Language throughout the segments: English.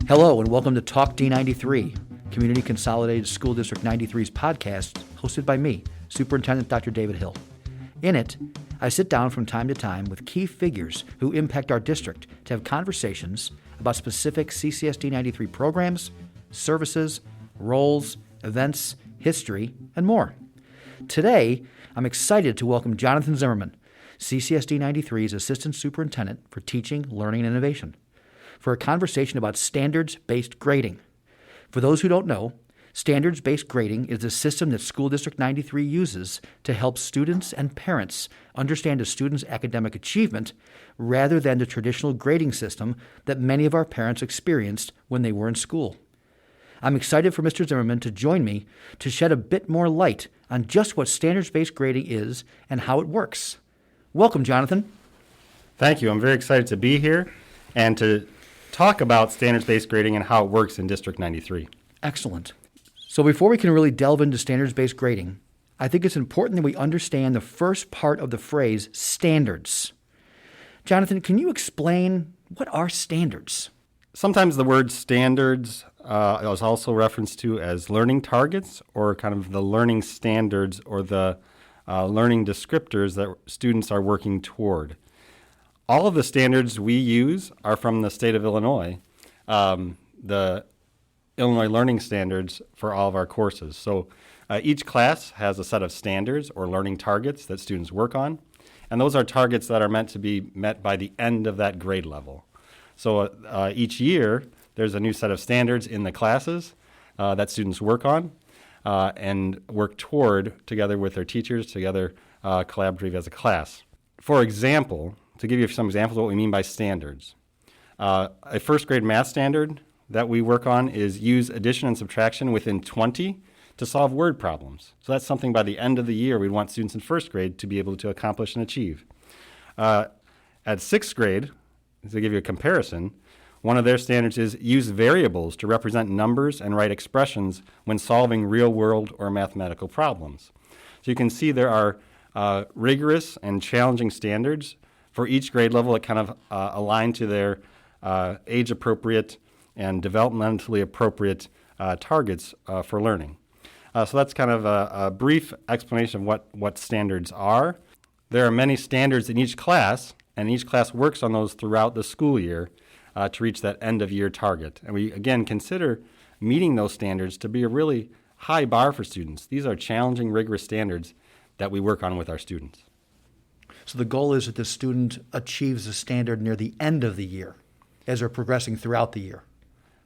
Hello and welcome to Talk D93, Community Consolidated School District 93's podcast, hosted by me, Superintendent Dr. David Hill. In it, I sit down from time to time with key figures who impact our district to have conversations about specific CCSD 93 programs, services, roles, events, history, and more. Today, I'm excited to welcome Jonathan Zimmermann, CCSD 93's Assistant Superintendent for Teaching, Learning, and Innovation, for a conversation about standards-based grading. For those who don't know, standards-based grading is a system that School District 93 uses to help students and parents understand a student's academic achievement rather than the traditional grading system that many of our parents experienced when they were in school. I'm excited for Mr. Zimmermann to join me to shed a bit more light on just what standards-based grading is and how it works. Welcome, Jonathan. Thank you. I'm very excited to be here and to talk about standards-based grading and how it works in District 93. Excellent. So before we can really delve into standards-based grading, I think it's important that we understand the first part of the phrase standards. Jonathan, can you explain what are standards? Sometimes the word standards is also referenced to as learning targets or kind of the learning standards or the learning descriptors that students are working toward. All of the standards we use are from the state of Illinois, the Illinois learning standards for all of our courses. So each class has a set of standards or learning targets that students work on, and those are targets that are meant to be met by the end of that grade level. So each year, there's a new set of standards in the classes that students work on and work toward together with their teachers, together collaborative as a class. For example, to give you some examples of what we mean by standards, a first grade math standard that we work on is use addition and subtraction within 20 to solve word problems. So that's something by the end of the year we'd want students in first grade to be able to accomplish and achieve. At sixth grade, to give you a comparison, one of their standards is use variables to represent numbers and write expressions when solving real-world or mathematical problems. So you can see there are rigorous and challenging standards for each grade level that kind of align to their age-appropriate and developmentally appropriate targets for learning. So that's kind of a brief explanation of what standards are. There are many standards in each class, and each class works on those throughout the school year to reach that end-of-year target. And we, again, consider meeting those standards to be a really high bar for students. These are challenging, rigorous standards that we work on with our students. So the goal is that the student achieves a standard near the end of the year as they're progressing throughout the year.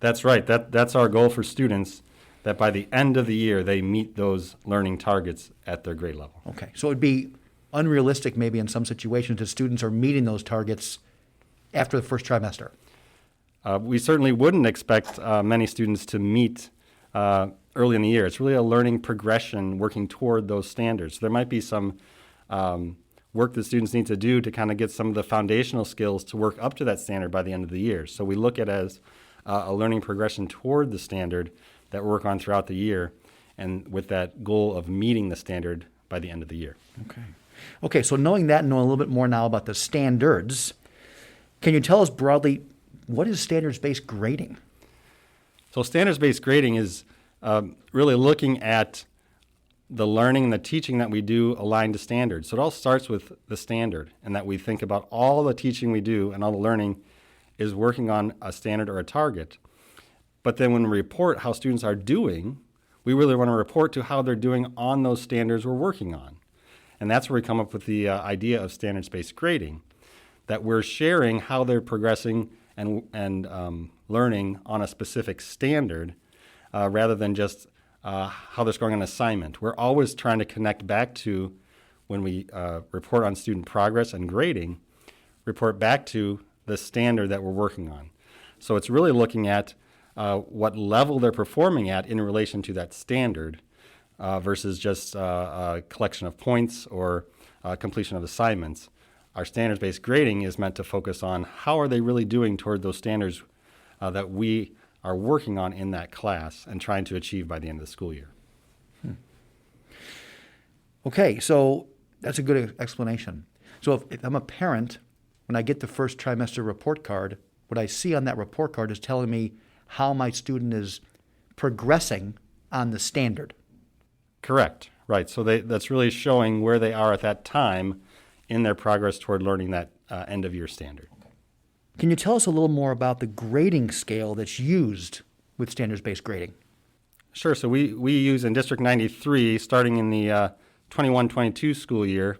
That's right. That's our goal for students, that by the end of the year, they meet those learning targets at their grade level. Okay. So it would be unrealistic maybe in some situations that students are meeting those targets after the first trimester. We certainly wouldn't expect many students to meet early in the year. It's really a learning progression working toward those standards. There might be some work that students need to do to kind of get some of the foundational skills to work up to that standard by the end of the year. So we look at it as a learning progression toward the standard that we work on throughout the year, and with that goal of meeting the standard by the end of the year. Okay, so knowing that and knowing a little bit more now about the standards, can you tell us broadly, what is standards-based grading? So standards-based grading is really looking at the learning and the teaching that we do aligned to standards. So it all starts with the standard, and that we think about all the teaching we do and all the learning is working on a standard or a target. But then when we report how students are doing, we really want to report to how they're doing on those standards we're working on. And that's where we come up with the idea of standards-based grading, that we're sharing how they're progressing and learning on a specific standard rather than just how they're scoring on assignment. We're always trying to connect back to, when we report on student progress and grading, report back to the standard that we're working on. So it's really looking at what level they're performing at in relation to that standard versus just a collection of points or completion of assignments. Our standards-based grading is meant to focus on how are they really doing toward those standards that we are working on in that class and trying to achieve by the end of the school year. Okay, so that's a good explanation. So if I'm a parent, when I get the first trimester report card, what I see on that report card is telling me how my student is progressing on the standard. Correct. Right. So that's really showing where they are at that time in their progress toward learning that end of year standard. Can you tell us a little more about the grading scale that's used with standards-based grading? Sure. So we use in District 93, starting in the 21-22 school year,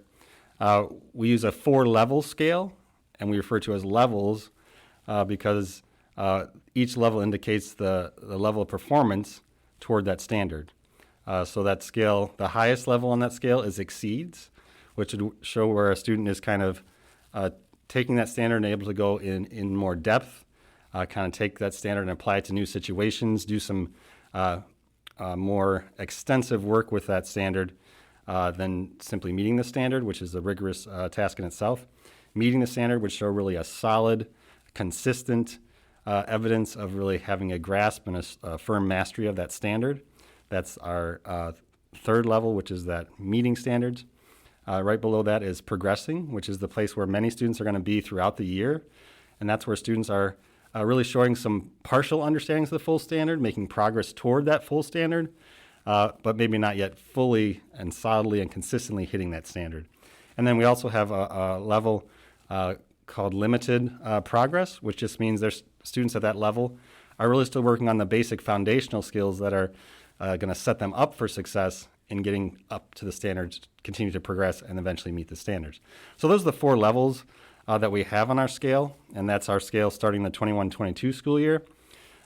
we use a 4-level scale, and we refer to as levels because each level indicates the level of performance toward that standard. So that scale, the highest level on that scale is exceeds, which would show where a student is kind of taking that standard and able to go in more depth, kind of take that standard and apply it to new situations, do some more extensive work with that standard than simply meeting the standard, which is a rigorous task in itself. Meeting the standard would show really a solid, consistent evidence of really having a grasp and a firm mastery of that standard. That's our 3rd level, which is that meeting standards. Right below that is progressing, which is the place where many students are going to be throughout the year. And that's where students are really showing some partial understandings of the full standard, making progress toward that full standard, but maybe not yet fully and solidly and consistently hitting that standard. And then we also have a level called limited progress, which just means there's students at that level are really still working on the basic foundational skills that are going to set them up for success in getting up to the standards, continue to progress, and eventually meet the standards. So those are the 4 levels that we have on our scale, and that's our scale starting the 21-22 school year.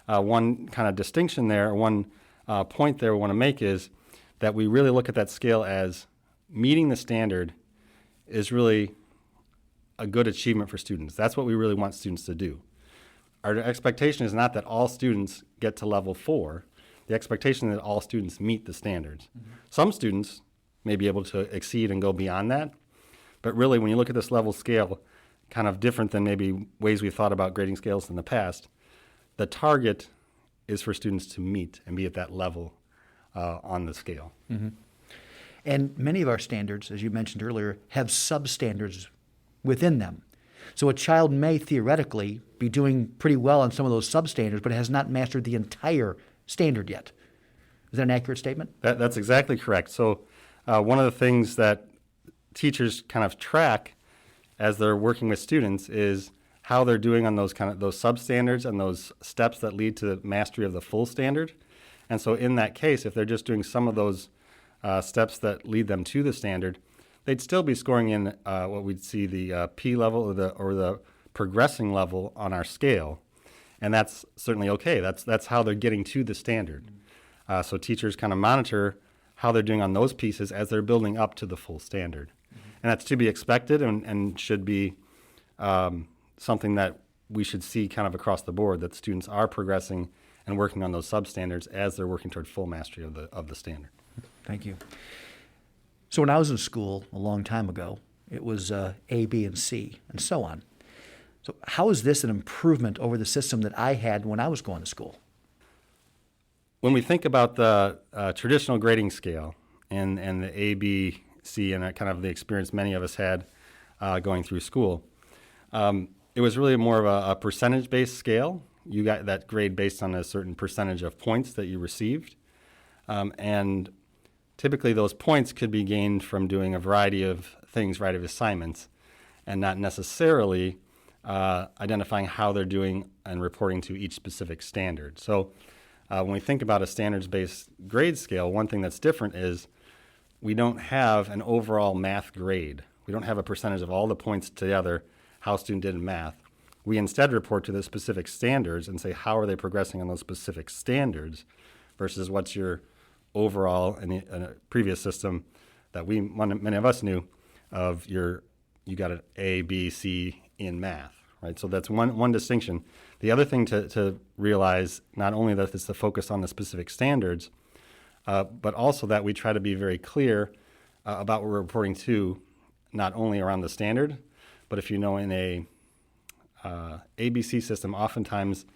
One kind of distinction there, one point there we want to make is that we really look at that scale as meeting the standard is really a good achievement for students. That's what we really want students to do. Our expectation is not that all students get to level 4. The expectation is that all students meet the standards. Mm-hmm. Some students may be able to exceed and go beyond that, but really when you look at this level scale, kind of different than maybe ways we've thought about grading scales in the past, the target is for students to meet and be at that level on the scale. Mm-hmm. And many of our standards, as you mentioned earlier, have substandards within them. So a child may theoretically be doing pretty well on some of those substandards, but has not mastered the entire standard yet. Is that an accurate statement? That's exactly correct. So one of the things that teachers kind of track as they're working with students is how they're doing on those substandards and those steps that lead to the mastery of the full standard. And so in that case, if they're just doing some of those steps that lead them to the standard, they'd still be scoring in what we'd see the P level or the progressing level on our scale. And that's certainly okay. That's how they're getting to the standard. So teachers kind of monitor how they're doing on those pieces as they're building up to the full standard. Mm-hmm. And that's to be expected and should be something that we should see kind of across the board, that students are progressing and working on those substandards as they're working toward full mastery of the standard. Thank you. So when I was in school a long time ago, it was A, B, and C, and so on. So how is this an improvement over the system that I had when I was going to school? When we think about the traditional grading scale and the A, B, C, and kind of the experience many of us had going through school, it was really more of a percentage-based scale. You got that grade based on a certain percentage of points that you received. And typically those points could be gained from doing a variety of things, variety of assignments, and not necessarily identifying how they're doing and reporting to each specific standard. So when we think about a standards-based grade scale, one thing that's different is we don't have an overall math grade. We don't have a percentage of all the points together, how a student did in math. We instead report to the specific standards and say, how are they progressing on those specific standards versus what's your overall in a previous system that many of us knew of you got an A, B, C in math, right? So that's one distinction. The other thing to realize, not only that it's the focus on the specific standards, but also that we try to be very clear about what we're reporting to, not only around the standard, but if you know in a ABC system, oftentimes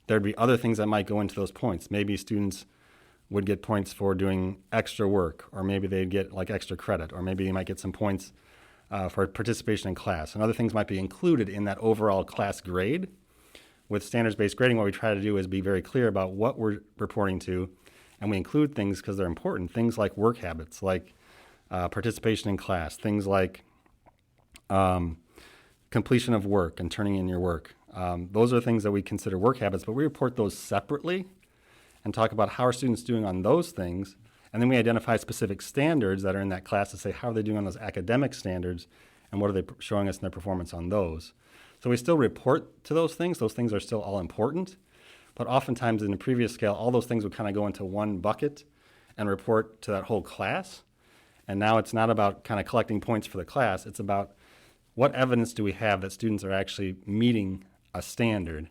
there'd be other things that might go into those points. Maybe students would get points for doing extra work, or maybe they'd get like extra credit, or maybe they might get some points for participation in class. And other things might be included in that overall class grade. with standards-based grading, what we try to do is be very clear about what we're reporting to, and we include things because they're important, things like work habits, like participation in class, things like completion of work and turning in your work. Those are things that we consider work habits, but we report those separately and talk about how are students doing on those things, and then we identify specific standards that are in that class to say how are they doing on those academic standards and what are they showing us in their performance on those. So we still report to those things. Those things are still all important, but oftentimes in the previous scale, all those things would kind of go into one bucket and report to that whole class. And now it's not about kind of collecting points for the class. It's about what evidence do we have that students are actually meeting a standard,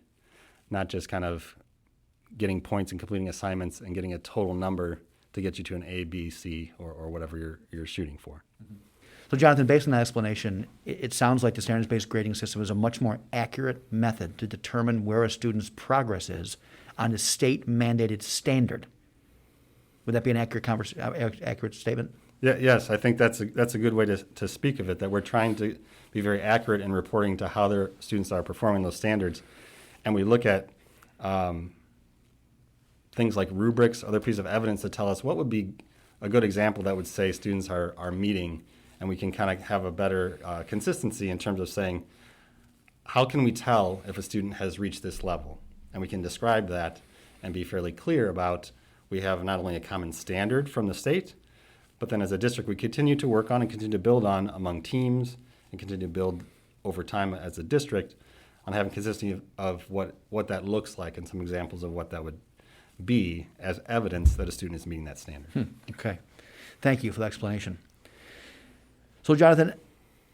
not just kind of getting points and completing assignments and getting a total number to get you to an A, B, C, or whatever you're shooting for. So, Jonathan, based on that explanation, it sounds like the standards-based grading system is a much more accurate method to determine where a student's progress is on a state-mandated standard. Would that be an accurate statement? Yeah, yes, I think that's a good way to speak of it, that we're trying to be very accurate in reporting to how their students are performing those standards. And we look at things like rubrics, other pieces of evidence that tell us what would be a good example that would say students are meeting, and we can kind of have a better consistency in terms of saying, how can we tell if a student has reached this level? And we can describe that and be fairly clear about we have not only a common standard from the state, but then as a district we continue to work on and continue to build on among teams and continue to build over time as a district on having consistency of what that looks like and some examples of what that would be as evidence that a student is meeting that standard. Okay. Thank you for the explanation. So, Jonathan,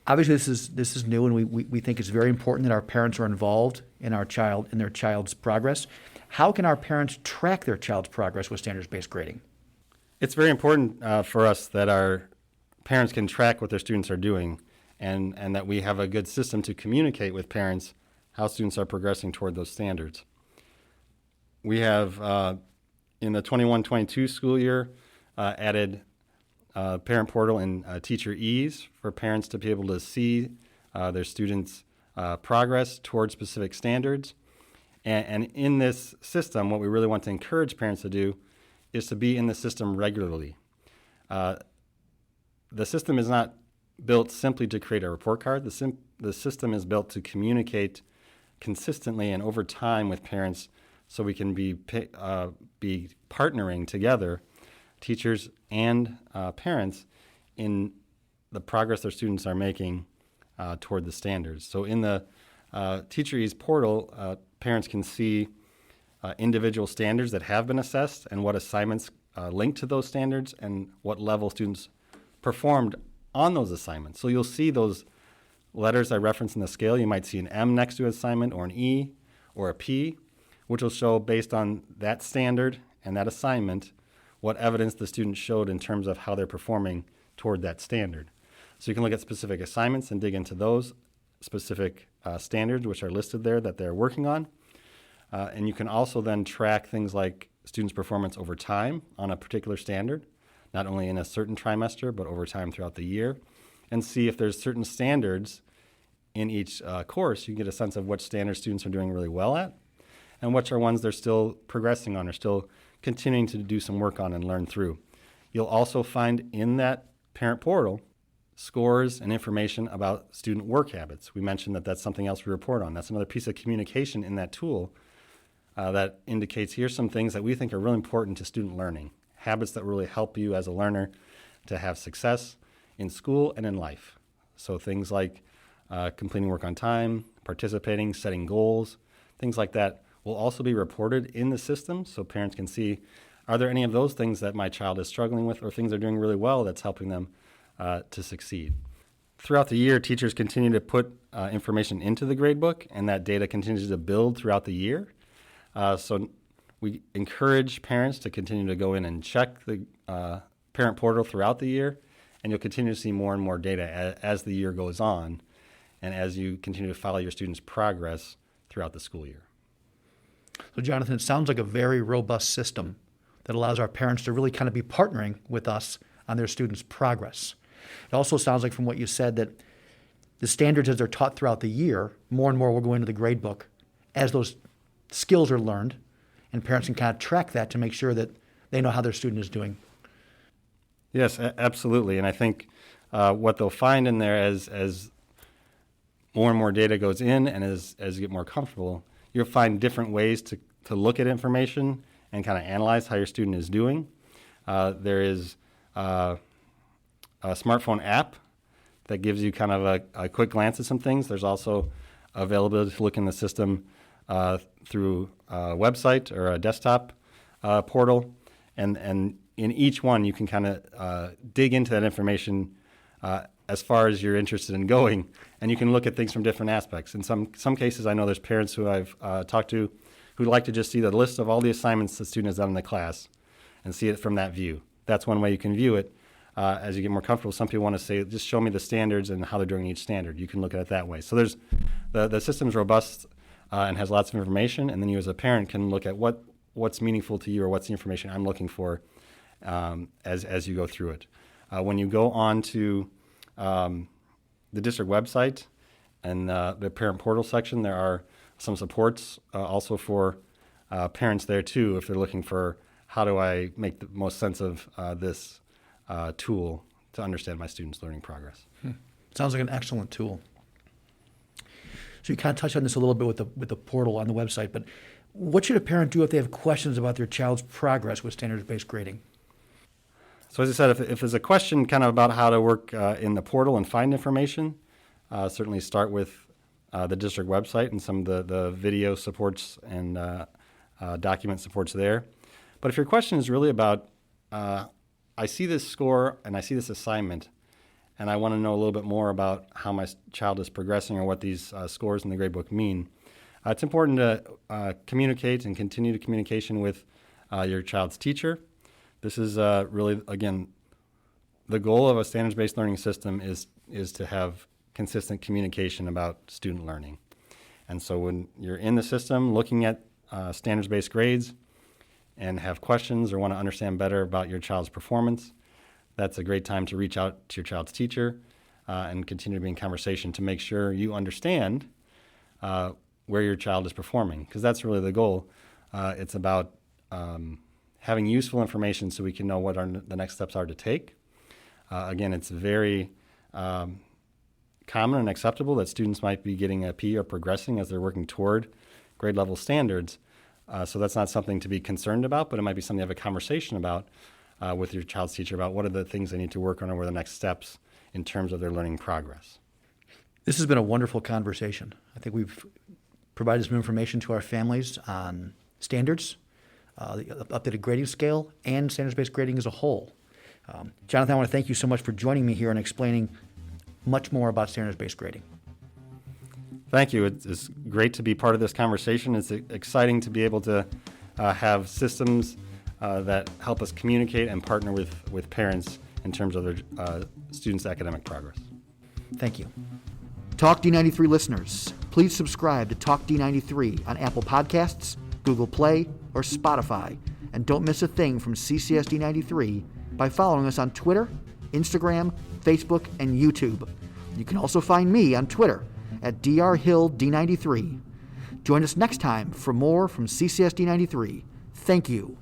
obviously this is new, and we think it's very important that our parents are involved in their child's progress. How can our parents track their child's progress with standards-based grading? It's very important for us that our parents can track what their students are doing, and that we have a good system to communicate with parents how students are progressing toward those standards. We have, in the 21-22 school year, added parent portal and teacher ease for parents to be able to see their students' progress towards specific standards. And in this system, what we really want to encourage parents to do is to be in the system regularly. The system is not built simply to create a report card. The system is built to communicate consistently and over time with parents so we can be partnering together, teachers and parents, in the progress their students are making toward the standards. So in the Teacher Ease portal, parents can see individual standards that have been assessed and what assignments link to those standards and what level students performed on those assignments. So you'll see those letters I referenced in the scale. You might see an M next to an assignment or an E or a P, which will show based on that standard and that assignment what evidence the student showed in terms of how they're performing toward that standard. So you can look at specific assignments and dig into those specific standards which are listed there that they're working on. And you can also then track things like students' performance over time on a particular standard, not only in a certain trimester, but over time throughout the year, and see if there's certain standards in each course. You get a sense of which standards students are doing really well at and which are ones they're still progressing on or still continuing to do some work on and learn through. You'll also find in that parent portal scores and information about student work habits. We mentioned that that's something else we report on. That's another piece of communication in that tool that indicates here's some things that we think are really important to student learning, habits that really help you as a learner to have success in school and in life. So things like completing work on time, participating, setting goals, things like that will also be reported in the system so parents can see, are there any of those things that my child is struggling with or things they're doing really well that's helping them to succeed. Throughout the year, teachers continue to put information into the gradebook, and that data continues to build throughout the year. So we encourage parents to continue to go in and check the parent portal throughout the year, and you'll continue to see more and more data as the year goes on and as you continue to follow your students' progress throughout the school year. So, Jonathan, it sounds like a very robust system that allows our parents to really kind of be partnering with us on their students' progress. It also sounds like from what you said that the standards as they're taught throughout the year, more and more will go into the grade book as those skills are learned, and parents can kind of track that to make sure that they know how their student is doing. Yes, absolutely. And I think what they'll find in there as more and more data goes in and as you get more comfortable, you'll find different ways to look at information and kind of analyze how your student is doing. There is a smartphone app that gives you kind of a quick glance at some things. There's also availability to look in the system through a website or a desktop portal. And in each one, you can kind of dig into that information as far as you're interested in going, and you can look at things from different aspects. In some cases, I know there's parents who I've talked to who like to just see the list of all the assignments the student has done in the class and see it from that view. That's one way you can view it. As you get more comfortable, some people want to say, just show me the standards and how they're doing each standard. You can look at it that way. So there's the system's robust and has lots of information, and then you as a parent can look at what's meaningful to you or what's the information I'm looking for as you go through it. When you go on to the district website and the parent portal section, there are some supports also for parents there too, if they're looking for how do I make the most sense of this tool to understand my students' learning progress. Sounds like an excellent tool. So you kind of touched on this a little bit with the portal on the website, but what should a parent do if they have questions about their child's progress with standards-based grading? So as I said, if there's a question kind of about how to work in the portal and find information, certainly start with the district website and some of the video supports and document supports there. But if your question is really about, I see this score and I see this assignment, and I want to know a little bit more about how my child is progressing or what these scores in the gradebook mean, it's important to communicate and continue to communication with your child's teacher. This is really, again, the goal of a standards-based learning system is to have consistent communication about student learning. And so when you're in the system looking at standards-based grades and have questions or want to understand better about your child's performance, that's a great time to reach out to your child's teacher and continue to be in conversation to make sure you understand where your child is performing, because that's really the goal. It's about having useful information so we can know what the next steps are to take. Again, it's very common and acceptable that students might be getting a P or progressing as they're working toward grade level standards. So that's not something to be concerned about, but it might be something to have a conversation about with your child's teacher about what are the things they need to work on or what are the next steps in terms of their learning progress. This has been a wonderful conversation. I think we've provided some information to our families on standards, the updated grading scale, and standards-based grading as a whole. Jonathan, I want to thank you so much for joining me here and explaining much more about standards-based grading. Thank you. It's great to be part of this conversation. It's exciting to be able to have systems that help us communicate and partner with parents in terms of their students' academic progress. Thank you. Talk D93 listeners, please subscribe to Talk D93 on Apple Podcasts, Google Play, or Spotify, and don't miss a thing from CCSD 93 by following us on Twitter, Instagram, Facebook, and YouTube. You can also find me on Twitter at drhilld93. Join us next time for more from CCSD 93. Thank you.